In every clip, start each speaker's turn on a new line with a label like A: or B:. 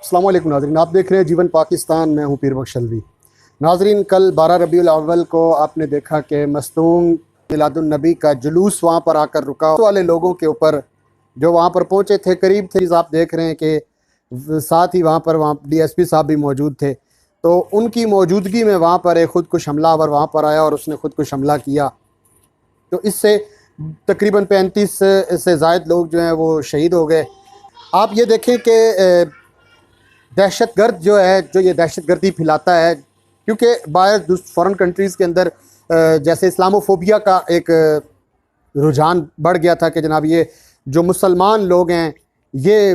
A: अस्सलाम वालेकुम नाज़रीन, आप देख रहे हैं जीवन पाकिस्तान। मैं हूँ पीर बख्श अलवी। नाज़रीन, कल 12 रबीउल अव्वल को आपने देखा कि मस्तूम मिलादुन नबी का जुलूस वहाँ पर आकर रुका। वाले लोगों के ऊपर जो वहाँ पर पहुँचे थे, करीब थे, आप देख रहे हैं कि साथ ही वहाँ DSP साहब भी मौजूद थे। तो उनकी मौजूदगी में वहाँ पर एक खुदकुश हमलावर वहाँ पर आया और उसने खुदकुश हमला किया। तो इससे तकरीबन 35 से ज़ायद लोग जो हैं वो शहीद हो गए। आप ये देखें कि दहशतगर्द जो है, जो ये दहशतगर्दी फैलाता है, क्योंकि बाहर फ़ॉरेन कंट्रीज़ के अंदर जैसे इस्लामोफोबिया का एक रुझान बढ़ गया था कि जनाब ये जो मुसलमान लोग हैं ये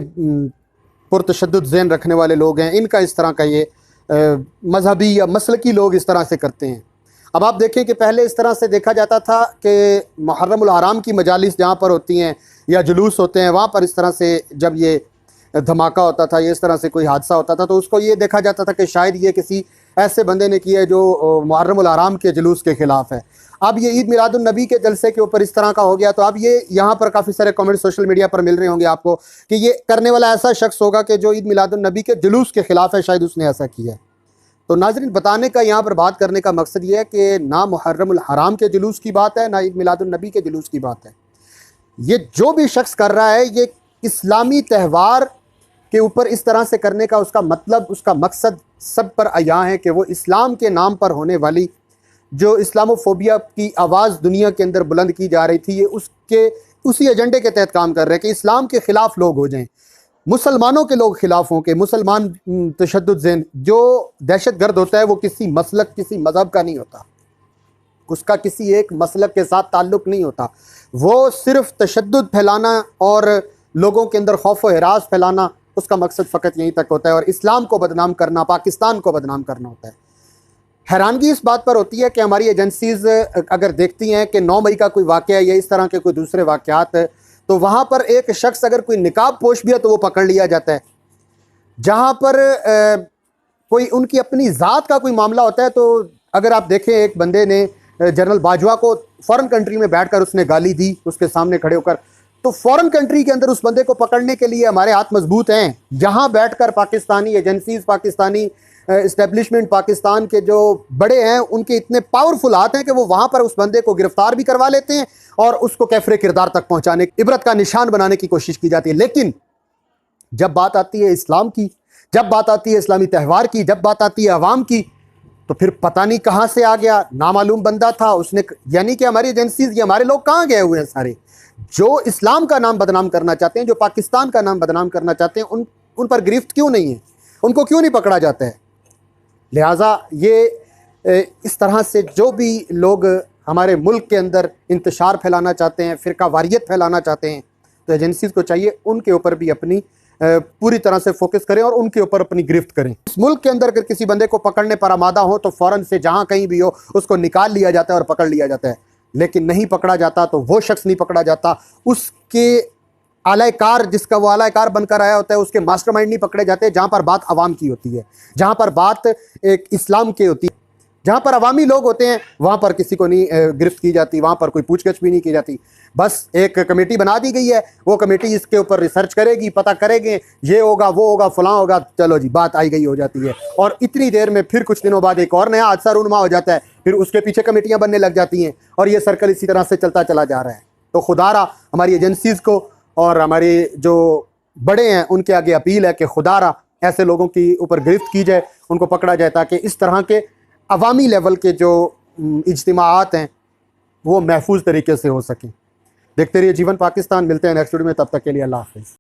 A: पुरतशद्दुद ज़हन रखने वाले लोग हैं, इनका इस तरह का ये मजहबी या मसलकी लोग इस तरह से करते हैं। अब आप देखें कि पहले इस तरह से देखा जाता था कि मुहर्रमुल हराम की मजालिस जहाँ पर होती हैं या जुलूस होते हैं, वहाँ पर इस तरह से जब ये धमाका होता था, ये इस तरह से कोई हादसा होता था, तो उसको ये देखा जाता था कि शायद ये किसी ऐसे बंदे ने किया है जो मुहर्रमुल हराम के जुलूस के ख़िलाफ़ है। अब ये ईद मिलादुन नबी के जलसे के ऊपर इस तरह का हो गया। तो अब ये यहाँ पर काफ़ी सारे कमेंट सोशल मीडिया पर मिल रहे होंगे आपको कि ये करने वाला ऐसा शख्स होगा कि जो ईद मिलादुन नबी के जुलूस के ख़िलाफ़ है, शायद उसने ऐसा किया है। तो नाज़रीन, बताने का यहाँ पर बात करने का मकसद ये है कि ना मुहर्रमुल हराम के जुलूस की बात है, ना ईद मिलादुन नबी के जुलूस की बात है। ये जो भी शख्स कर रहा है, ये इस्लामी त्यौहार के ऊपर इस तरह से करने का उसका मतलब, उसका मकसद सब पर आया है कि वो इस्लाम के नाम पर होने वाली जो इस्लामोफोबिया की आवाज़ दुनिया के अंदर बुलंद की जा रही थी, ये उसी एजेंडे के तहत काम कर रहे हैं कि इस्लाम के ख़िलाफ़ लोग हो जाएं, मुसलमानों के लोग खिलाफ हों, के मुसलमान तशद्दुद ज़हन। जो दहशतगर्द होता है वो किसी मसलक, किसी मज़हब का नहीं होता, उसका किसी एक मसलक के साथ ताल्लुक़ नहीं होता। वो सिर्फ़ तशद्दुद फैलाना और लोगों के अंदर खौफ व हिरास फैलाना, उसका मकसद फ़कत यहीं तक होता है, और इस्लाम को बदनाम करना, पाकिस्तान को बदनाम करना होता है। हैरानगी इस बात पर होती है कि हमारी एजेंसीज़ अगर देखती हैं कि 9 मई का कोई वाक़या या इस तरह के कोई दूसरे वाक़यात, तो वहाँ पर एक शख्स अगर कोई निकाब पोश भी है तो वो पकड़ लिया जाता है। जहाँ पर कोई उनकी अपनी ज़ात का कोई मामला होता है, तो अगर आप देखें, एक बंदे ने जनरल बाजवा को फ़ॉरेन कंट्री में बैठकर उसने गाली दी उसके सामने खड़े होकर, तो फ़ॉरेन कंट्री के अंदर उस बंदे को पकड़ने के लिए हमारे हाथ मजबूत हैं। यहाँ बैठकर पाकिस्तानी एजेंसीज़, पाकिस्तानी इस्टेब्लिशमेंट, पाकिस्तान के जो बड़े हैं, उनके इतने पावरफुल हाथ हैं कि वो वहाँ पर उस बंदे को गिरफ़्तार भी करवा लेते हैं और उसको कैफ़रे किरदार तक पहुँचाने, इबरत का निशान बनाने की कोशिश की जाती है। लेकिन जब बात आती है इस्लाम की, जब बात आती है इस्लामी त्यौहार की, जब बात आती है अवाम की, तो फिर पता नहीं कहाँ से आ गया, नामालूम बंदा था उसने, यानी कि हमारी एजेंसीज़, ये हमारे लोग कहाँ गए हुए हैं सारे, जो इस्लाम का नाम बदनाम करना चाहते हैं, जो पाकिस्तान का नाम बदनाम करना चाहते हैं, उन पर गिरफ्त क्यों नहीं है, उनको क्यों नहीं पकड़ा जाता है। लिहाजा ये इस तरह से जो भी लोग हमारे मुल्क के अंदर इंतशार फैलाना चाहते हैं, फ़िरका वारियत फैलाना चाहते हैं, तो एजेंसीज़ को चाहिए उनके ऊपर भी अपनी पूरी तरह से फोकस करें और उनके ऊपर अपनी गिरफ्त करें। इस मुल्क के अंदर अगर किसी बंदे को पकड़ने पर आमादा हो तो फ़ौरन से जहाँ कहीं भी हो उसको निकाल लिया जाता है और पकड़ लिया जाता है। लेकिन नहीं पकड़ा जाता, तो वो शख्स नहीं पकड़ा जाता, उसके आलाकार, जिसका वो आलाकार बनकर आया होता है, उसके मास्टरमाइंड नहीं पकड़े जाते। जहाँ पर बात अवाम की होती है, जहाँ पर बात एक इस्लाम की होती है, जहाँ पर अवामी लोग होते हैं, वहाँ पर किसी को नहीं गिरफ्त की जाती, वहाँ पर कोई पूछगछ भी नहीं की जाती। बस एक कमेटी बना दी गई है, वो कमेटी इसके ऊपर रिसर्च करेगी, पता करेंगे, ये होगा, वो होगा, फलां होगा, चलो जी, बात आई गई हो जाती है। और इतनी देर में फिर कुछ दिनों बाद एक और नया हादसा रूनुमा हो जाता है, फिर उसके पीछे कमेटियाँ बनने लग जाती हैं, और ये सर्कल इसी तरह से चलता चला जा रहा है। तो खुदारा हमारी एजेंसीज़ को और हमारे जो बड़े हैं उनके आगे अपील है कि खुदारा ऐसे लोगों की ऊपर गिरफ्त की जाए, उनको पकड़ा जाए, ताकि इस तरह के अवामी लेवल के जो इज्तिमाआत हैं वो महफूज तरीके से हो सकें। देखते रहिए जीवन पाकिस्तान, मिलते हैं नेक्स्ट वीडियो में, तब तक के लिए अल्लाह हाफ़िज़।